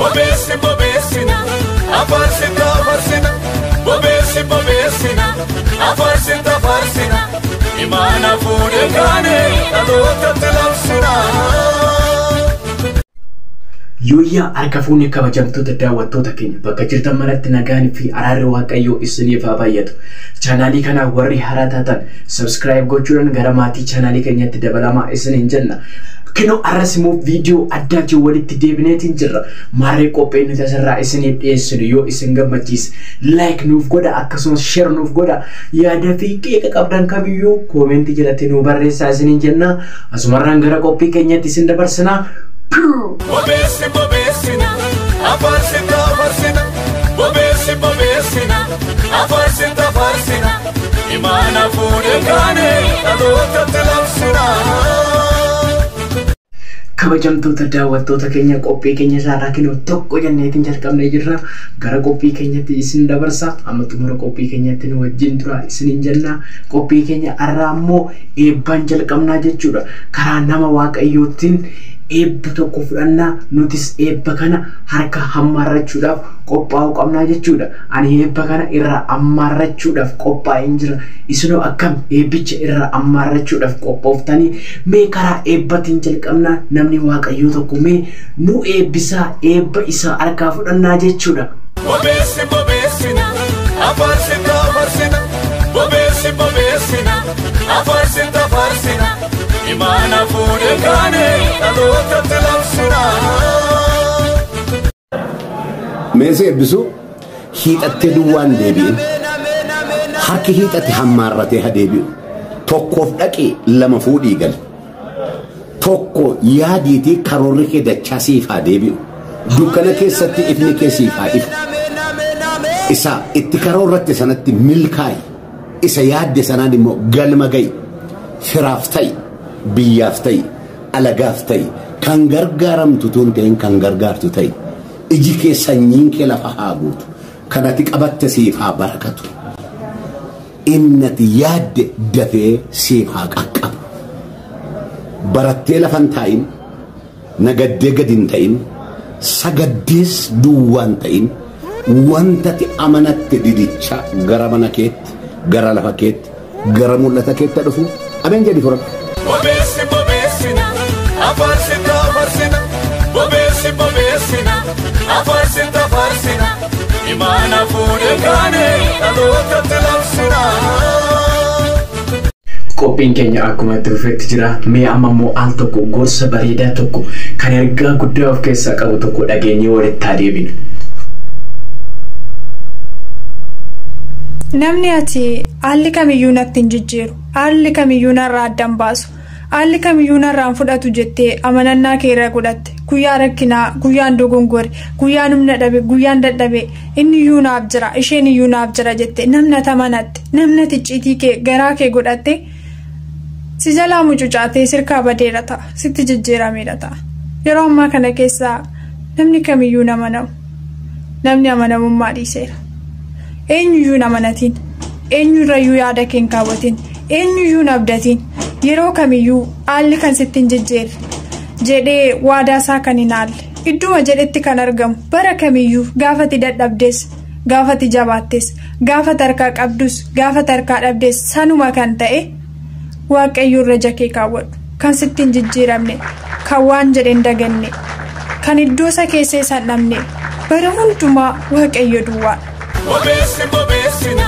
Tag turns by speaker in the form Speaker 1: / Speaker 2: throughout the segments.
Speaker 1: Bobesina, afarsina, bobesina, afarsina, imana fude kane, adota telamsina.
Speaker 2: Yoya argafuuni kabajamtoota daawwattoota keenya bakka jirtan maratti nagaan fi araarri waaqayyoo isiniif haa baay'atu. Chaanaalii kana warri haaraa taatan subscribe gochuudhaan gara maatii chaanaalii keenyatti dabalamaa isiniin jenna. Kino arrasimoo viidiyoo addaatti walitti deebineetiin jirra. Maarree qophee nuti asirraa isiniif dhiyeessinu yoo isin gammachiise like nuuf godha akkasumas share nuuf godha. Yaada fi qeeqa qabdan kamiyyuu koomentii jalatti nu barreessaa isiniin jenna. Asumarraan gara qophii keenyatti isin dabarsinaa.
Speaker 1: Bobesina, afarsina, bobesina, afarsina, imana fude kane, adota telamsina.
Speaker 2: Kabajamtoota daawwattoota keenya qophii keenya isaarraa kinoo tokko jenneetiin jalqabnee jirra. Gara qophii keenyatti isin dabarsa. Amma xumura qophii keenyatti nu wajjin tura isiniin jenna. Qophii keenya har'aa immoo eebbaan jalqabnaa jechuudha. Karaa nama waaqayyootiin eebba tokko fudhannaa nutis eebba kana harka hammaarrachuudhaaf qophaa'uu qabnaa jechuudha. Ani eebba kana irra hammaarrachuudhaaf qophaa'een jira. Isinoo akkam eebbicha irra hammaarrachuudhaaf qophooftanii mee karaa eebbatiin jalqabnaa namni waaqayyoo tokko mee nu eebbisaa eebba isaa harkaa fudhannaa jechuudha.
Speaker 1: Bobesina, afarsina, bobesina, afarsina, imana fude kane, adota telamsina.
Speaker 3: Meeshaa eebbisu hiixattee duwwaan deebi'in harki hiixate hammaarratee haa deebi'u. Tokkoof dhaqee lama fuudhii gal. Tokko yaadiitii karoorri kee dachaa siif haa deebi'u. Dukkana keessatti ifni kee siif haa ifu. Isa itti karoorratte sanatti milkaa'i. Isa yaadde sanaan immoo galma ga'i. Firaaf ta'i, biyyaaf ta'i, alagaaf ta'i, kan gargaaramtu tuun ta'in kan gargaartu ta'i. Iji kee sanyiin kee lafa haa guutu. Kanatti qabatte siif haa barakatu. Innati yaadde dafee siif haa qaqqabu. Barattee lafan taa'in, nagaddee gadin ta'in, sagaddees duwwaan ta'in, wantati amanatte didicha gara mana keetti, gara lafa keetti, gara mul'ata keetti dhufu. Aben jadi fura.
Speaker 1: Bobesina, afarsina, bobesina, afarsina, imana fude kane, adota telamsina.
Speaker 2: Qophiin keenya akkuma itti fufetti jira. Mee amma immoo al tokko gorsa bareedaa tokko kan ergaa guddaa of keessaa qabu tokko dhageenyee walitti haa deebinu.
Speaker 4: Namni ati haalli kamiyyuu natti hin jijjiiru, haalli kamiyyuu narraa addan baasu, haalli kamiyyuu narraan fudhatu jettee amanannaa kee irra godhatte guyyaa rakkinaa, guyyaan dogongore, guyyaan humna dhabe, guyyaan dadhabe, inni iyyuu naaf jira, isheen iyyuu naaf jira jettee namni amanatte, namni icciitii kee garaa kee godhatte si jalaa mucucaatee sirkaa badeera ta'a, sitti jijjiirameera ta'a. Yeroo ammaa kana keessaa namni kamiyyuu nama namu, namni amanamummaa dhiiseera. Eenyuyyuu namanatiin, eenyurrayyuu yaada keen kaawwatiin, eenyuyyuu nabdatiin, yeroo kamiyyuu haalli kan sitti hin jijjiirre jedhee waadaasaa kan hin haalle idduma jedhetti kan argamu bara kamiyyuu gaafati dadhabdes, gaafati jabaattes, gaafati harkaa qabdus, gaafati harkaa dhabdes sanuma kan ta'e waaqayyo irra jakee kaawwadhu kan sitti hin jijjiiramne, kan waan jedhe hin daganne, kan iddoo isa keessee san dhabne bara hundumaa waaqayyo duwwaa.
Speaker 1: Bobesina,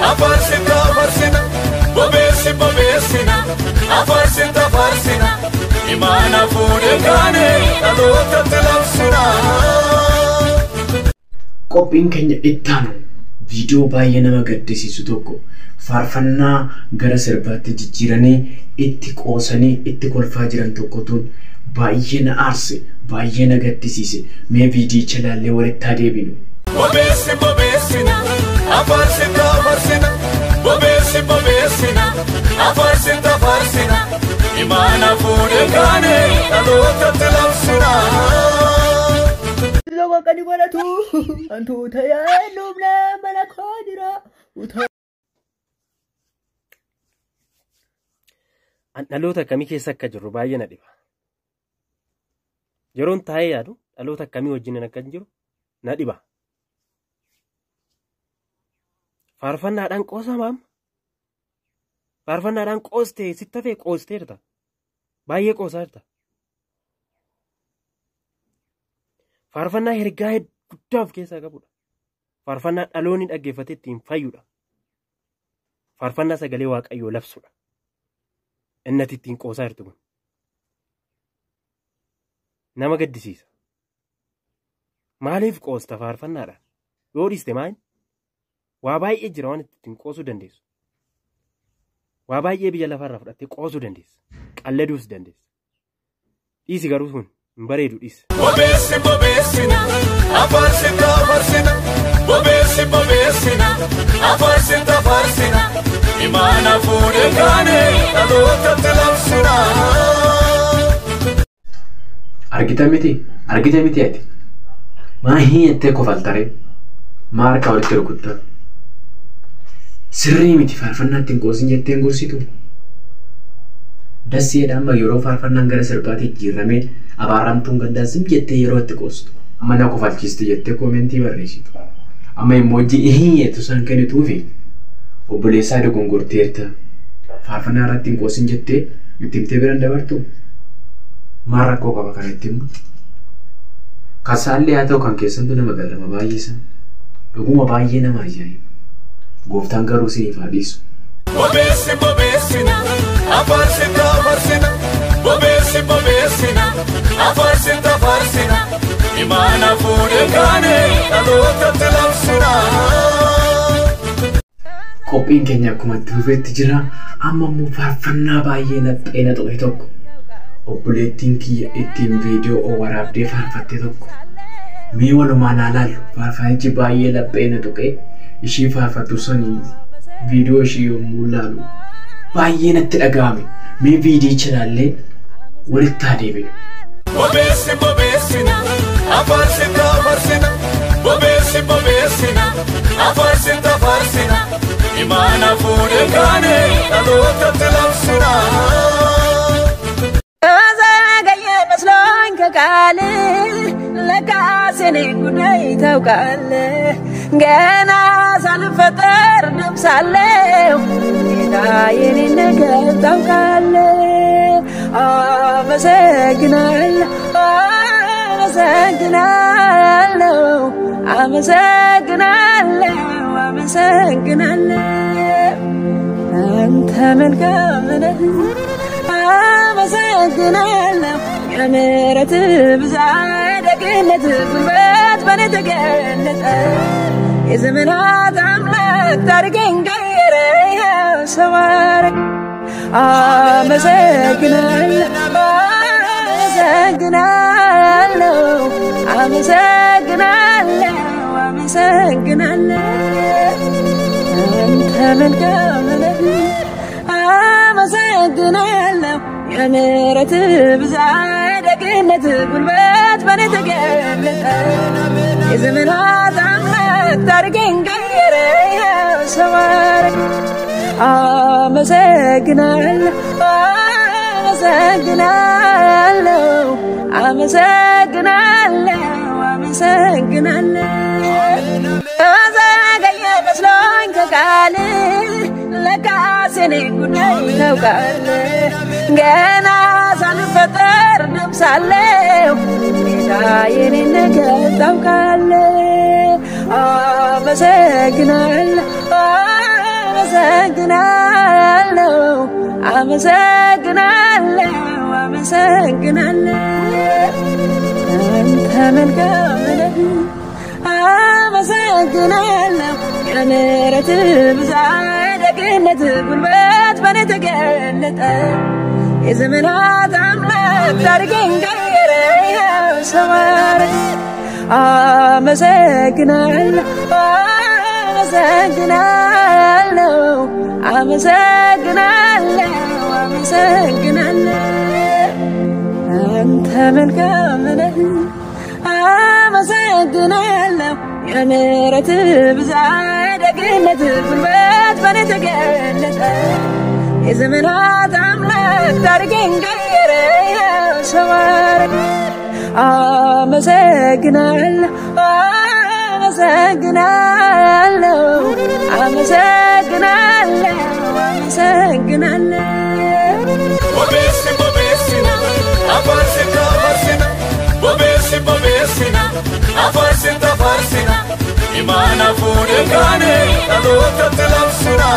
Speaker 1: afarsina, bobesina, afarsina, imana fude kane, adota telamsina.
Speaker 2: Qophiin keenya ittaanu viidiyoo baay'ee nama gaddisiisu tokko faarfannaa gara sirbaatti jijjiiranii itti qoosanii itti kolfaa jiran tokkotuun baay'ee na aarse, baay'ee na gaddisiise. Mee viidiyicha ilaallee walitti haa deebinu.
Speaker 1: Bobesina, afarsina, bobesina, afarsina, imana fude kane, adota telamsina.
Speaker 5: Zawa kani balatu, antu taya numna malakadira.
Speaker 6: An dhaloota kamii keessa akka jirru baay'ee na dhiba. Yeroon taa'ee yaadu dhaloota akkamii wajjin akka jiru na dhiba. Faarfannaadhaan qoosamaam. Faarfannaadhaan qoostee sitti hafee qoosteerta. Baay'ee qoosaarta. Faarfannaa hergaa guddaa of keessaa qabudha. Faarfannaa dhaloonni dhaggeeffatee ittiin fayyudha. Faarfannaa sagalee Waaqayyoo labsudha. Innati ittiin qoosaa jirtu kun. Nama gaddisiisa. Maaliif qoosta faarfannaadhaan? Yoo dhiiste maali? Waa baay'ee jira waan ittiin qoosuu dandeessu. Waa baay'ee biyya lafarraa fudhattee qoosuu dandeessa. Qalladuus dandeessa. Dhiisi garuu sun hin bareedu dhiisi.
Speaker 1: Bobeessi bobeessina afarsita afarsina bobeessi bobeessina afarsita afarsina imaana fuudhee kaanee dhalootatti labsina.
Speaker 2: Argita miti ati. Maa hiiyyatee kofaltaree maa harkaa walitti rukuttaa. Sirrii miti faarfannaa ittiin qoosin jetteen gorsitu. Dasseedhaan yeroo faarfannaan gara sirbaatti jijjiiramee abaaramtuun gandaa sim jettee yeroo itti qoostu. Amma na kofalchiiste jettee koomentii barreessitu. Amma emoojii hiiyyeetu isaan kennituufi obboleessaa dogongorteerta. Faarfannaa irratti hin qoosin jettee itti himtee biraan dabartu. Maal rakkoo qaba kanatti immoo? Kasaallee haa ta'u kan keessantu nama garrama baay'eessa. Dhuguma baay'ee nama ajaa'iba. Gooftaan garuu isiniif haa dhiisu.
Speaker 1: Bobeessi bobeessina afarsita afarsina bobeessi bobeessina afarsita afarsina imaana fuudhee kaanee dhalootatti labsina.
Speaker 2: Qophiin keenya akkuma itti fufeetti jira. Amma immoo faarfannaa baay'ee naphee na tuqe tokko. Obboleettiin kiyya ittiin viidiyoo waraabdee faarfatte tokko. Mee walumaan haa laallu faarfannichi baay'ee naphee na tuqe. Ishii faarfattu sanii viidiyoo ishii yommuu laalu baay'ee natti dhaga'ame. Mee viidiyicha laallee walitti haa deebinu.
Speaker 1: Bobeessi bobeessina afarsita afarsina bobeessi bobeessina afarsita afarsina imaana fuudhee kaanee dhalootatti labsina.
Speaker 5: Lekasini gudai tau kale, gena salfater dum sale, kita ini negel tau kale, amasegnal, amasegnal, amasegnal, amasegnal, anta melkamna, amasegnal. يا مرت بزاد قلت بالبيت بنت قلت يا زمنات عملت تارقين غير يا سوارك مساكنا مساكنا مساكنا مساكنا انت من كامل مساكنا يا مرت بزاد قلت بالبيت بنت قلت يا زمنات عملت تارقين غير يا سوارك مساكنا مساكنا مساكنا مساكنا زاقيا بسلون كقالي لكاسني قدي توقالي gena salfater dum sale kita ini negel tau kale amasegnal amasegnal amasegnal amasegnal anta melkamna amasegnal ya merat bzad qnet gulbat bnet qnet يا زمنات عملت تارقين غير يا سوارك مساكنا مساكنا مساكنا مساكنا أنت من كامله مساكنا يا مرت بزاد قلت بالبيت بنت قلت يا زمنات عملت تارقين غير يا سوارك አመሰግናለሁ አመሰግናለሁ አመሰግናለሁ አመሰግናለሁ
Speaker 1: Bobesi bobesina, afarsita farsina. Bobesi bobesina, afarsita farsina. Imana fude kane, alota telapsina.